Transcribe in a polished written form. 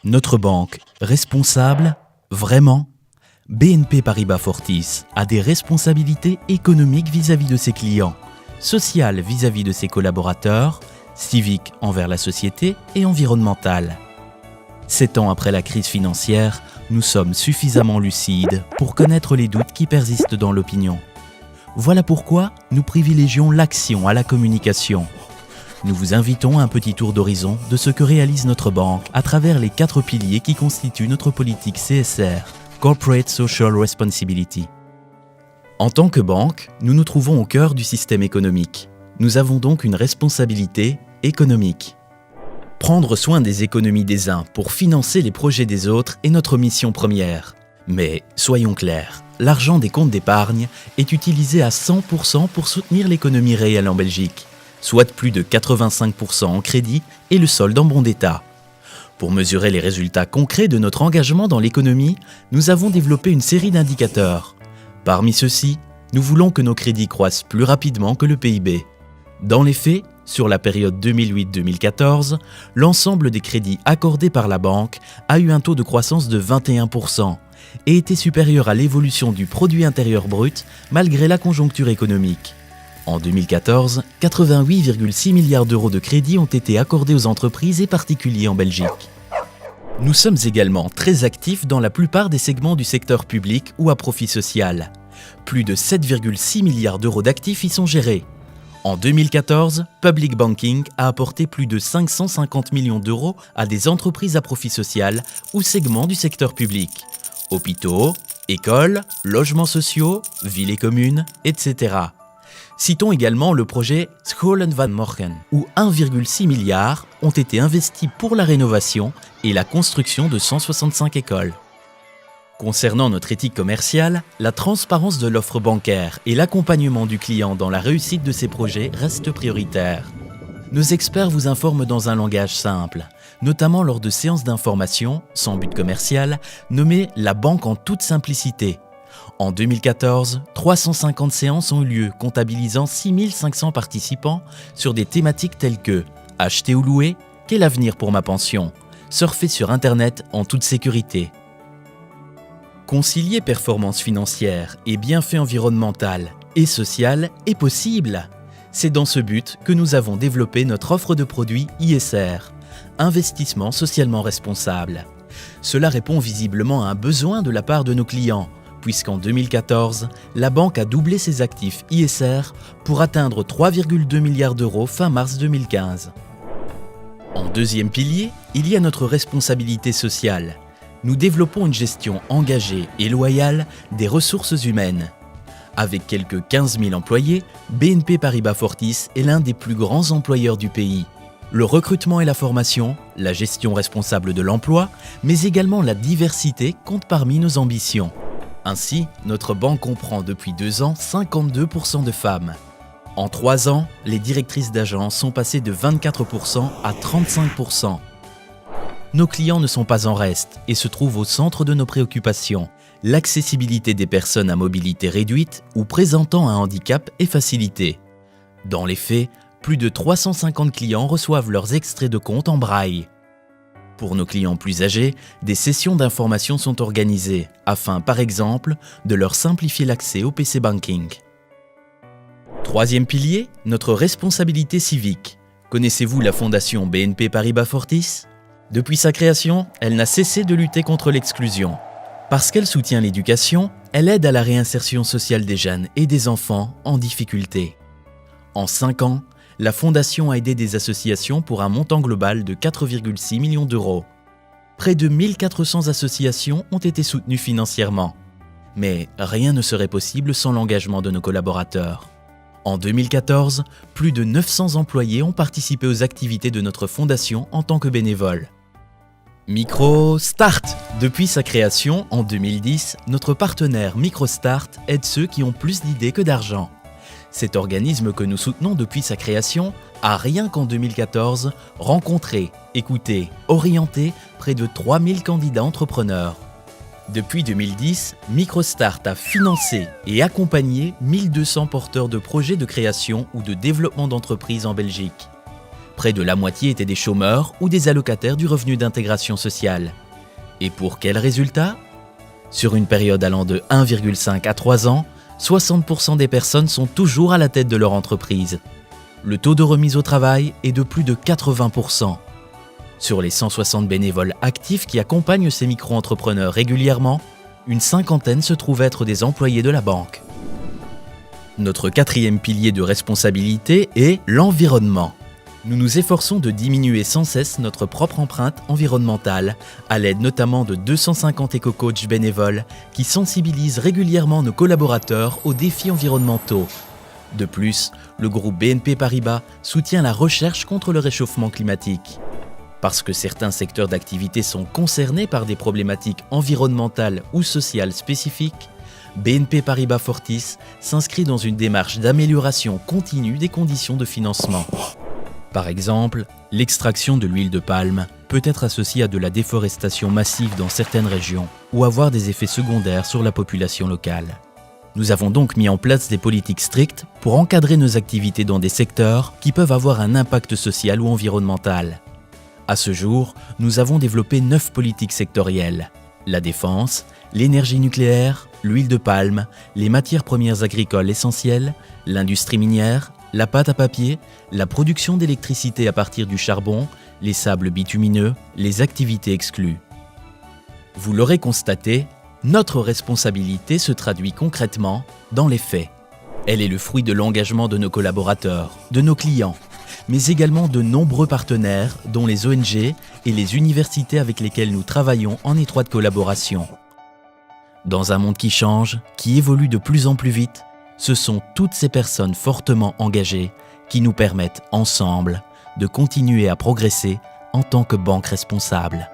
Notre banque, responsable? Vraiment? BNP Paribas Fortis a des responsabilités économiques vis-à-vis de ses clients, sociales vis-à-vis de ses collaborateurs, civiques envers la société et environnementales. 7 ans après la crise financière, nous sommes suffisamment lucides pour connaître les doutes qui persistent dans l'opinion. Voilà pourquoi nous privilégions l'action à la communication. Nous vous invitons à un petit tour d'horizon de ce que réalise notre banque à travers les 4 piliers qui constituent notre politique CSR, Corporate Social Responsibility. En tant que banque, nous nous trouvons au cœur du système économique. Nous avons donc une responsabilité économique. Prendre soin des économies des uns pour financer les projets des autres est notre mission première. Mais soyons clairs, l'argent des comptes d'épargne est utilisé à 100% pour soutenir l'économie réelle en Belgique, soit plus de 85% en crédit et le solde en bon d'état. Pour mesurer les résultats concrets de notre engagement dans l'économie, nous avons développé une série d'indicateurs. Parmi ceux-ci, nous voulons que nos crédits croissent plus rapidement que le PIB. Dans les faits, sur la période 2008-2014, l'ensemble des crédits accordés par la banque a eu un taux de croissance de 21% et était supérieur à l'évolution du produit intérieur brut malgré la conjoncture économique. En 2014, 88,6 milliards d'euros de crédits ont été accordés aux entreprises et particuliers en Belgique. Nous sommes également très actifs dans la plupart des segments du secteur public ou à profit social. Plus de 7,6 milliards d'euros d'actifs y sont gérés. En 2014, Public Banking a apporté plus de 550 millions d'euros à des entreprises à profit social ou segments du secteur public. Hôpitaux, écoles, logements sociaux, villes et communes, etc. Citons également le projet Scholen van Morgen, où 1,6 milliard ont été investis pour la rénovation et la construction de 165 écoles. Concernant notre éthique commerciale, la transparence de l'offre bancaire et l'accompagnement du client dans la réussite de ses projets restent prioritaires. Nos experts vous informent dans un langage simple, notamment lors de séances d'information, sans but commercial, nommées « La banque en toute simplicité ». En 2014, 350 séances ont eu lieu, comptabilisant 6500 participants sur des thématiques telles que « Acheter ou louer ? Quel avenir pour ma pension ? Surfer sur Internet en toute sécurité ?» Concilier performance financière et bienfait environnemental et social est possible. C'est dans ce but que nous avons développé notre offre de produits ISR, Investissement socialement responsable. Cela répond visiblement à un besoin de la part de nos clients, puisqu'en 2014, la banque a doublé ses actifs ISR pour atteindre 3,2 milliards d'euros fin mars 2015. En deuxième pilier, il y a notre responsabilité sociale. Nous développons une gestion engagée et loyale des ressources humaines. Avec quelques 15 000 employés, BNP Paribas Fortis est l'un des plus grands employeurs du pays. Le recrutement et la formation, la gestion responsable de l'emploi, mais également la diversité comptent parmi nos ambitions. Ainsi, notre banque comprend depuis 2 ans 52% de femmes. En 3 ans, les directrices d'agence sont passées de 24% à 35%. Nos clients ne sont pas en reste et se trouvent au centre de nos préoccupations. L'accessibilité des personnes à mobilité réduite ou présentant un handicap est facilitée. Dans les faits, plus de 350 clients reçoivent leurs extraits de compte en braille. Pour nos clients plus âgés, des sessions d'information sont organisées afin, par exemple, de leur simplifier l'accès au PC Banking. Troisième pilier, notre responsabilité civique. Connaissez-vous la fondation BNP Paribas Fortis ? Depuis sa création, elle n'a cessé de lutter contre l'exclusion. Parce qu'elle soutient l'éducation, elle aide à la réinsertion sociale des jeunes et des enfants en difficulté. En 5 ans, la Fondation a aidé des associations pour un montant global de 4,6 millions d'euros. Près de 1400 associations ont été soutenues financièrement. Mais rien ne serait possible sans l'engagement de nos collaborateurs. En 2014, plus de 900 employés ont participé aux activités de notre fondation en tant que bénévoles. MicroStart. Depuis sa création, en 2010, notre partenaire MicroStart aide ceux qui ont plus d'idées que d'argent. Cet organisme que nous soutenons depuis sa création a rien qu'en 2014 rencontré, écouté, orienté près de 3000 candidats entrepreneurs. Depuis 2010, MicroStart a financé et accompagné 1200 porteurs de projets de création ou de développement d'entreprises en Belgique. Près de la moitié étaient des chômeurs ou des allocataires du revenu d'intégration sociale. Et pour quel résultat ? Sur une période allant de 1,5 à 3 ans, 60% des personnes sont toujours à la tête de leur entreprise. Le taux de remise au travail est de plus de 80%. Sur les 160 bénévoles actifs qui accompagnent ces micro-entrepreneurs régulièrement, une cinquantaine se trouvent être des employés de la banque. Notre quatrième pilier de responsabilité est l'environnement. Nous nous efforçons de diminuer sans cesse notre propre empreinte environnementale, à l'aide notamment de 250 éco-coachs bénévoles qui sensibilisent régulièrement nos collaborateurs aux défis environnementaux. De plus, le groupe BNP Paribas soutient la recherche contre le réchauffement climatique. Parce que certains secteurs d'activité sont concernés par des problématiques environnementales ou sociales spécifiques, BNP Paribas Fortis s'inscrit dans une démarche d'amélioration continue des conditions de financement. Par exemple, l'extraction de l'huile de palme peut être associée à de la déforestation massive dans certaines régions ou avoir des effets secondaires sur la population locale. Nous avons donc mis en place des politiques strictes pour encadrer nos activités dans des secteurs qui peuvent avoir un impact social ou environnemental. À ce jour, nous avons développé 9 politiques sectorielles: la défense, l'énergie nucléaire, l'huile de palme, les matières premières agricoles essentielles, l'industrie minière, la pâte à papier, la production d'électricité à partir du charbon, les sables bitumineux, les activités exclues. Vous l'aurez constaté, notre responsabilité se traduit concrètement dans les faits. Elle est le fruit de l'engagement de nos collaborateurs, de nos clients, mais également de nombreux partenaires, dont les ONG et les universités avec lesquelles nous travaillons en étroite collaboration. Dans un monde qui change, qui évolue de plus en plus vite, ce sont toutes ces personnes fortement engagées qui nous permettent ensemble de continuer à progresser en tant que banque responsable.